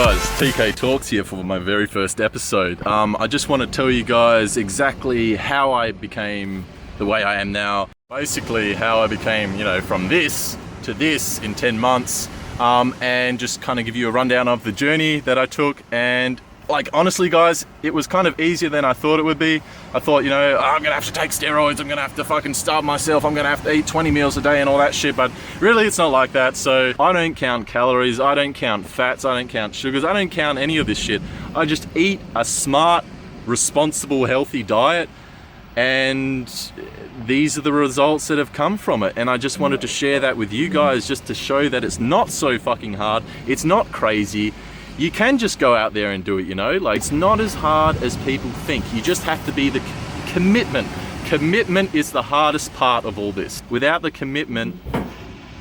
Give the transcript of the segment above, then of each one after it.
guys, TK Talks here for my very first episode. I just want to tell you guys exactly how I became the way I am now. Basically how I became, from this to this in 10 months. And just kind of give you a rundown of the journey that I took. And honestly guys, it was kind of easier than I thought it would be. I thought, I'm gonna have to take steroids, I'm gonna have to fucking starve myself, I'm gonna have to eat 20 meals a day and all that shit, but really it's not like that. So I don't count calories, I don't count fats, I don't count sugars, I don't count any of this shit. I just eat a smart, responsible, healthy diet, and these are the results that have come from it. And I just wanted to share that with you guys, just to show that it's not so fucking hard, it's not crazy. You can just go out there and do it, it's not as hard as people think. You just have to be the commitment. Commitment is the hardest part of all this. Without the commitment,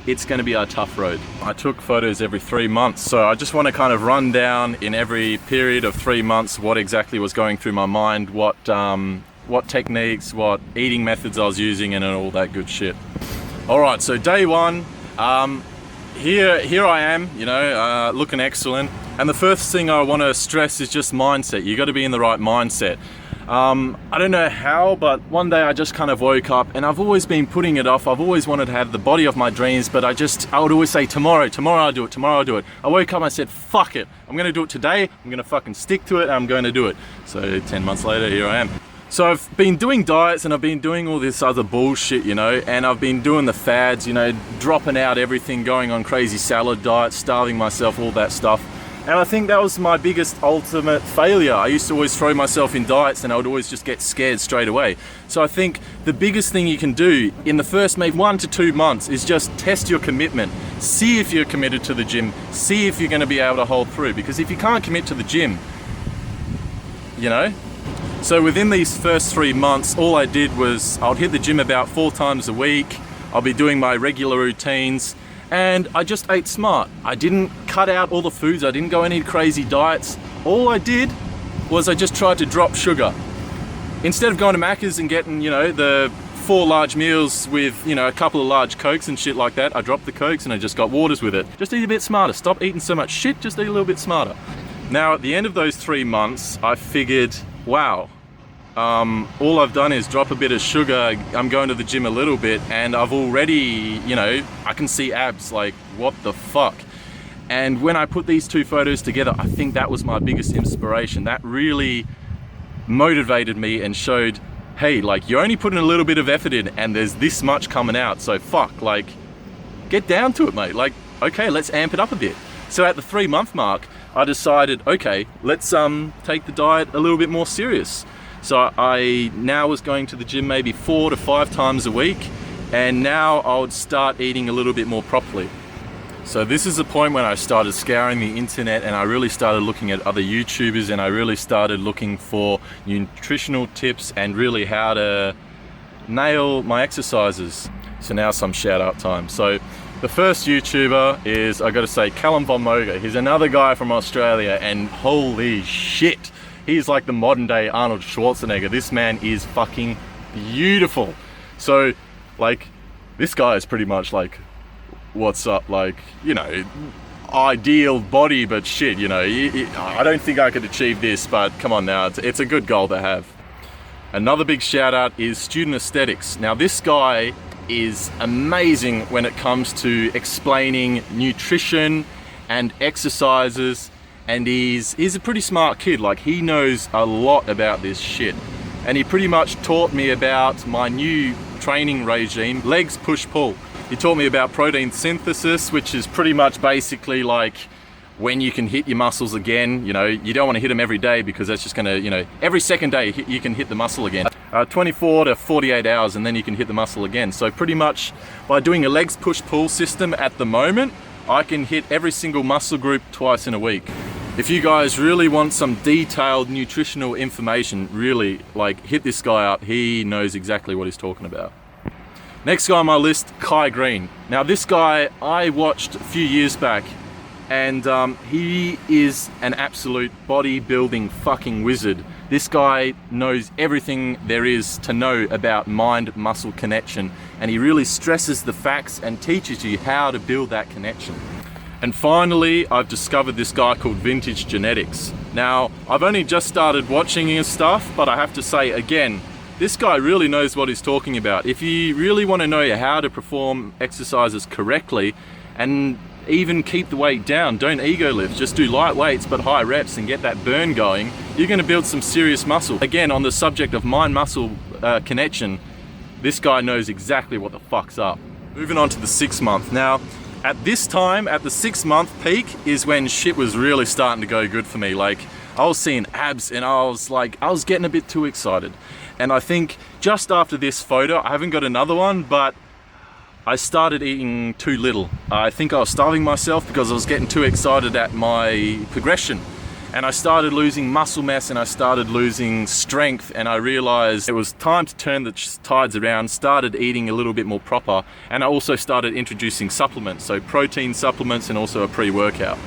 it's going to be a tough road. I took photos every 3 months, so I just want to kind of run down in every period of 3 months what exactly was going through my mind, what techniques, what eating methods I was using, and all that good shit. All right, so day one, here I am, looking excellent. And the first thing I want to stress is just mindset. You got to be in the right mindset. I don't know how, but one day I just kind of woke up, and I've always been putting it off. I've always wanted to have the body of my dreams, but I would always say tomorrow I'll do it, tomorrow I'll do it. I woke up and I said, fuck it. I'm going to do it today. I'm going to fucking stick to it, and I'm going to do it. So 10 months later, here I am. So I've been doing diets, and I've been doing all this other bullshit, and I've been doing the fads, dropping out everything, going on crazy salad diets, starving myself, all that stuff. And I think that was my biggest ultimate failure. I used to always throw myself in diets, and I would always just get scared straight away. So I think the biggest thing you can do in the first maybe 1 to 2 months is just test your commitment. See if you're committed to the gym. See if you're going to be able to hold through. Because if you can't commit to the gym, So within these first 3 months, all I did was I'd hit the gym about 4 times a week. I'll be doing my regular routines. And I just ate smart. I didn't cut out all the foods. I didn't go any crazy diets. All I did was I just tried to drop sugar. Instead of going to Macca's and getting, the 4 large meals with, a couple of large Cokes and shit like that, I dropped the Cokes and I just got waters with it. Just eat a bit smarter. Stop eating so much shit, just eat a little bit smarter. Now, at the end of those 3 months, I figured, wow, all I've done is drop a bit of sugar. I'm going to the gym a little bit, and I've already, I can see abs. Like, what the fuck? And when I put these 2 photos together, I think that was my biggest inspiration. That really motivated me and showed, hey, you're only putting a little bit of effort in, and there's this much coming out. So fuck, get down to it, mate. Okay, let's amp it up a bit. So at the 3 month mark, I decided, okay, let's take the diet a little bit more serious. So I now was going to the gym maybe 4 to 5 times a week, and now I would start eating a little bit more properly. So this is the point when I started scouring the internet, and I really started looking at other YouTubers, and I really started looking for nutritional tips and really how to nail my exercises. So now some shout out time. So the first YouTuber is, I gotta say, Calum von Moger. He's another guy from Australia, and holy shit. He's like the modern day Arnold Schwarzenegger. This man is fucking beautiful. So, this guy is pretty much what's up, ideal body, but shit, I don't think I could achieve this, but come on now, it's a good goal to have. Another big shout out is Student Aesthetics. Now, this guy is amazing when it comes to explaining nutrition and exercises. And he's a pretty smart kid. He knows a lot about this shit. And he pretty much taught me about my new training regime, legs, push, pull. He taught me about protein synthesis, which is pretty much basically when you can hit your muscles again. You don't want to hit them every day, because that's just gonna, every second day you can hit the muscle again. 24 to 48 hours, and then you can hit the muscle again. So pretty much by doing a legs, push, pull system at the moment, I can hit every single muscle group twice in a week. If you guys really want some detailed nutritional information, really, hit this guy up. He knows exactly what he's talking about. Next guy on my list, Greene. Now this guy I watched a few years back, and he is an absolute bodybuilding fucking wizard. This guy knows everything there is to know about mind-muscle connection, and he really stresses the facts and teaches you how to build that connection. And finally, I've discovered this guy called VintageGenetics. Now, I've only just started watching his stuff, but I have to say again, this guy really knows what he's talking about. If you really want to know how to perform exercises correctly and even keep the weight down, don't ego lift, just do light weights but high reps and get that burn going, you're going to build some serious muscle. Again, on the subject of mind-muscle connection, this guy knows exactly what the fuck's up. Moving on to the 6 month. Now, at this time, at the 6 month peak, is when shit was really starting to go good for me. Like, I was seeing abs and I was getting a bit too excited. And I think just after this photo, I haven't got another one, but I started eating too little. I think I was starving myself because I was getting too excited at my progression. And I started losing muscle mass and I started losing strength, and I realized it was time to turn the tides around, started eating a little bit more proper, and I also started introducing supplements, so protein supplements and also a pre-workout.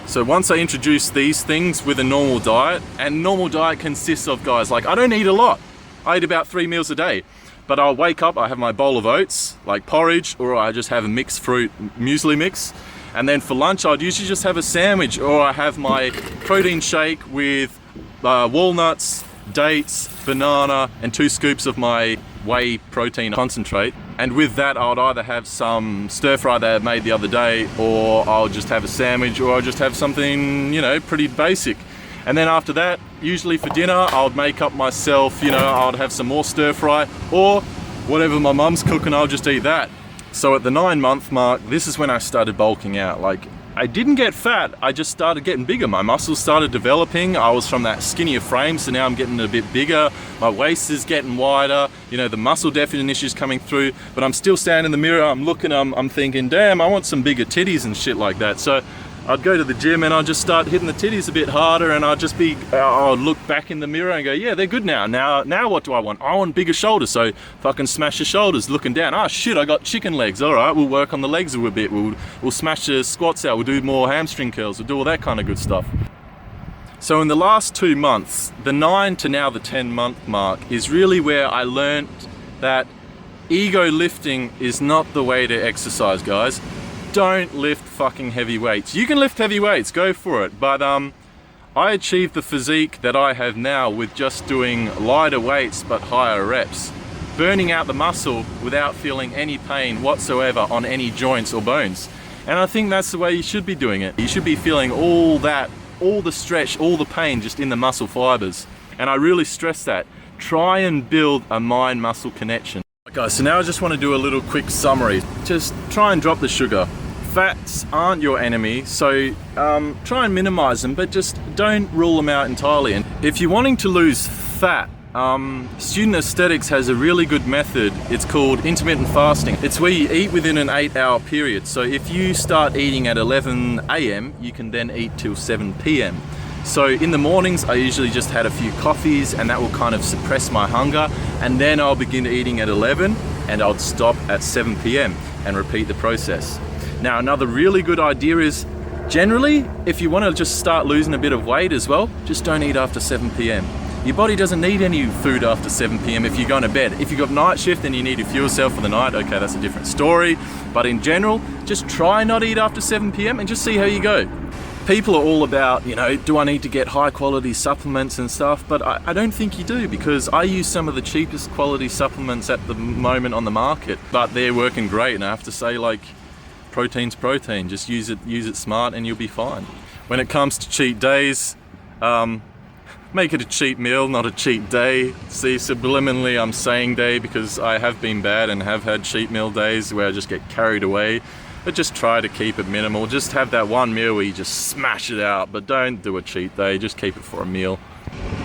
So once I introduced these things with a normal diet, and normal diet consists of, guys, like, I don't eat a lot. I eat about 3 meals a day. But I'll wake up, I have my bowl of oats, like porridge, or I just have a mixed fruit muesli mix. And then for lunch, I'd usually just have a sandwich, or I have my protein shake with walnuts, dates, banana, and 2 scoops of my whey protein concentrate. And with that, I would either have some stir fry that I made the other day, or I'll just have a sandwich, or I'll just have something, you know, pretty basic. And then after that, usually for dinner, I would make up myself, you know, I would have some more stir fry, or whatever my mum's cooking, I'll just eat that. So at the 9 month mark, this is when I started bulking out. Like, I didn't get fat, I just started getting bigger. My muscles started developing. I was from that skinnier frame, so now I'm getting a bit bigger. My waist is getting wider, you know, the muscle definition is coming through, but I'm still standing in the mirror, I'm looking, I'm thinking, damn, I want some bigger titties and shit like that. So I'd go to the gym and I'd just start hitting the titties a bit harder, and I'd look back in the mirror and go, yeah, they're good now. Now what do I want? I want bigger shoulders, so fucking smash the shoulders, looking down. Oh shit, I got chicken legs. All right, we'll work on the legs a bit. We'll smash the squats out. We'll do more hamstring curls. We'll do all that kind of good stuff. So in the last 2 months, the 9 to now the 10 month mark is really where I learned that ego lifting is not the way to exercise, guys. Don't lift fucking heavy weights. You can lift heavy weights, go for it. But I achieved the physique that I have now with just doing lighter weights but higher reps, burning out the muscle without feeling any pain whatsoever on any joints or bones. And I think that's the way you should be doing it. You should be feeling all the stretch, all the pain just in the muscle fibers. And I really stress that. Try and build a mind-muscle connection. Guys, so now I just want to do a little quick summary. Just try and drop the sugar. Fats aren't your enemy, so try and minimize them, but just don't rule them out entirely. And if you're wanting to lose fat, Student Aesthetics has a really good method. It's called intermittent fasting. It's where you eat within an 8-hour period. So if you start eating at 11 AM, you can then eat till 7 PM. So in the mornings, I usually just had a few coffees, and that will kind of suppress my hunger. And then I'll begin eating at 11 and I'll stop at 7 PM and repeat the process. Now, another really good idea is, generally, if you want to just start losing a bit of weight as well, just don't eat after 7 PM. Your body doesn't need any food after 7 PM if you're going to bed. If you've got night shift and you need to fuel yourself for the night, okay, that's a different story. But in general, just try not eat after 7 PM and just see how you go. People are all about, you know, do I need to get high quality supplements and stuff? But I don't think you do, because I use some of the cheapest quality supplements at the moment on the market, but they're working great. And I have to say, like, protein's protein. Just use it smart and you'll be fine. When it comes to cheat days, make it a cheat meal, not a cheat day. See, subliminally I'm saying day because I have been bad and have had cheat meal days where I just get carried away. But just try to keep it minimal. Just have that one meal where you just smash it out, but don't do a cheat day, just keep it for a meal.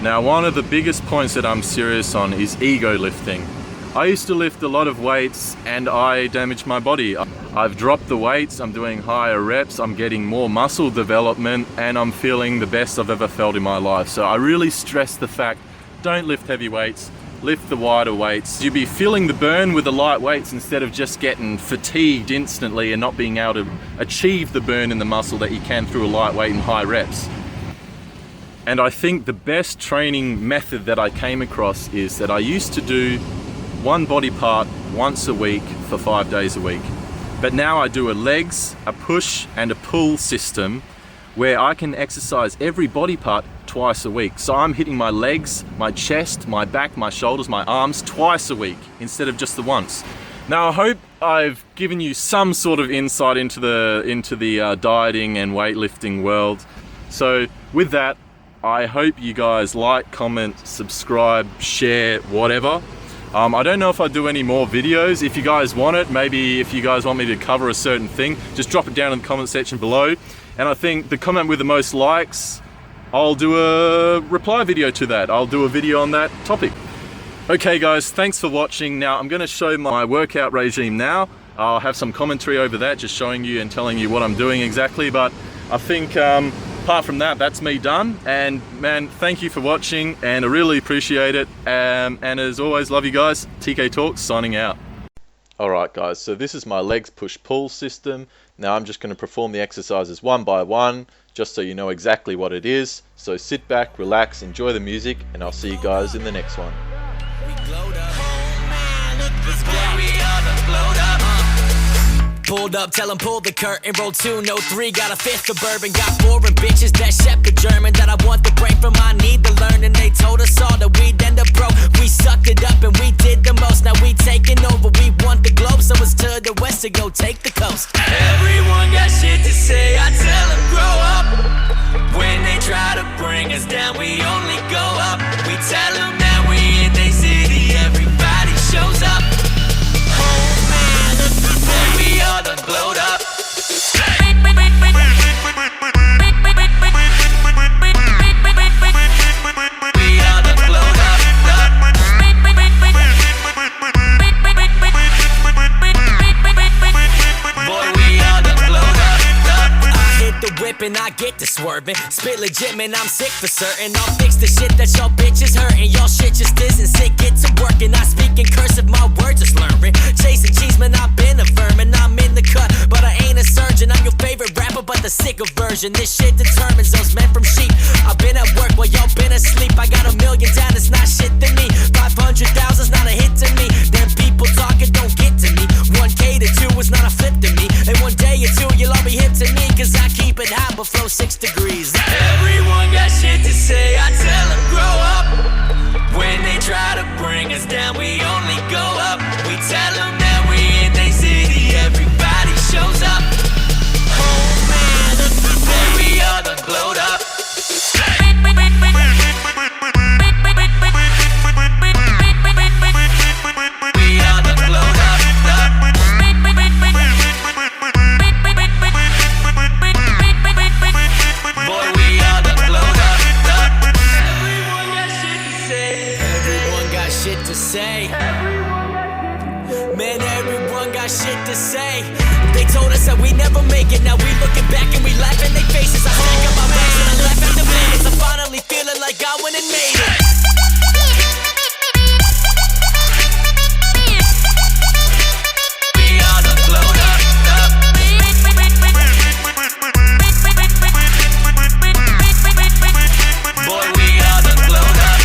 Now, one of the biggest points that I'm serious on is ego lifting. I used to lift a lot of weights and I damaged my body. I've dropped the weights, I'm doing higher reps, I'm getting more muscle development, and I'm feeling the best I've ever felt in my life. So I really stress the fact, don't lift heavy weights, lift the wider weights. You'll be feeling the burn with the light weights instead of just getting fatigued instantly and not being able to achieve the burn in the muscle that you can through a light weight and high reps. And I think the best training method that I came across is that I used to do one body part once a week for 5 days a week. But now I do a legs, a push and a pull system where I can exercise every body part twice a week. So I'm hitting my legs, my chest, my back, my shoulders, my arms twice a week instead of just the once. Now I hope I've given you some sort of insight into the dieting and weightlifting world. So with that, I hope you guys like, comment, subscribe, share, whatever. I don't know if I do any more videos. If you guys want it, maybe if you guys want me to cover a certain thing, just drop it down in the comment section below. And I think the comment with the most likes, I'll do a reply video to that. I'll do a video on that topic. Okay guys, thanks for watching. Now I'm gonna show my workout regime now. I'll have some commentary over that, just showing you and telling you what I'm doing exactly. But I think apart from that, that's me done. And man, thank you for watching and I really appreciate it. And as always, love you guys. TK Talks signing out. Alright guys, so this is my legs push-pull system. Now I'm just going to perform the exercises one by one, just so you know exactly what it is. So sit back, relax, enjoy the music, and I'll see you guys in the next one. Pulled up, tell 'em pull the curtain, roll 2, no 3, got a fifth of bourbon, got foreign bitches that shepherd German, that I want the brain from, I need the learning, they told us all that we'd end up broke, we sucked it up and we did the most, now we taking over, we want the globe, so it's to the west to go take the coast. Everyone got shit to say, I tell them grow up, when they try to bring us down, we only go up, we tell them that we in they city, everybody shows up. We are done blowed up. We are done blowed up. Boy, we are done blowed up. I hit the whip and I get to swerving. Spit legit, man, I'm sick for certain. I'll fix the shit that y'all bitches hurting. Y'all shit just isn't sick, get to work. And I speak in cursive, my words are slurring. Chasing cheese, man, I've been a vermin. I'm in the cut, but I ain't a surgeon. I'm your favorite rapper, but the sicker version. This shit determines those men from sheep. I've been at work while y'all been asleep. I got $1 million down, it's not shit to me. 500,000's not a hit to me. Them people talking don't get to me. 1K to 2 is not a flip to me. And one day or two you'll all be hip to me, cause I keep it hot but flow 6 degrees. Everyone got shit to say, I tell them grow up. When they try to bring us down, we only go up. We tell them that we in they city, everybody shows up. Oh man, boy, we are done blowed up. We are done blowed up. Boy, we are done blowed up. Everyone got shit to say. Everyone got shit to say. Man, everyone got shit to say. They told us that we never make it. Now we looking back and we laugh in their faces. I think of my bags and I laugh at the minutes. I'm finally feeling like I went and made it. We are done blowed up. Boy, we are done blowed up.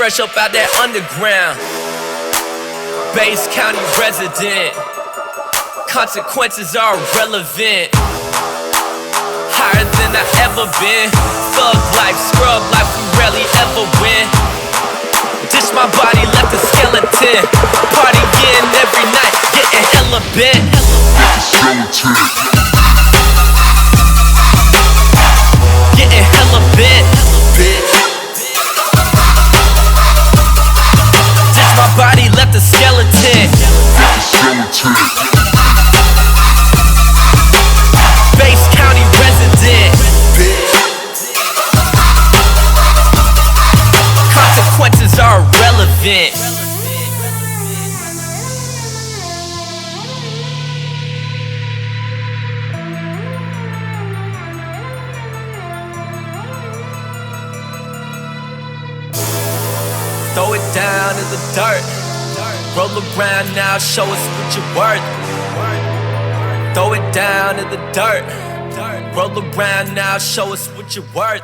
fresh up out that underground. Bass County resident. Consequences are irrelevant. Higher than I ever been. Thug life, scrub life, we rarely ever win. Ditch my body, left a skeleton. Partying every night, getting hella bent. Getting hella bent, bitch. Ditch my body, left a skeleton. Bass County resident, bitch. Consequences are irrelevant. Throw it down in the dirt. Roll around now, show us what you're worth. Throw it down in the dirt. Roll around now, show us what you're worth.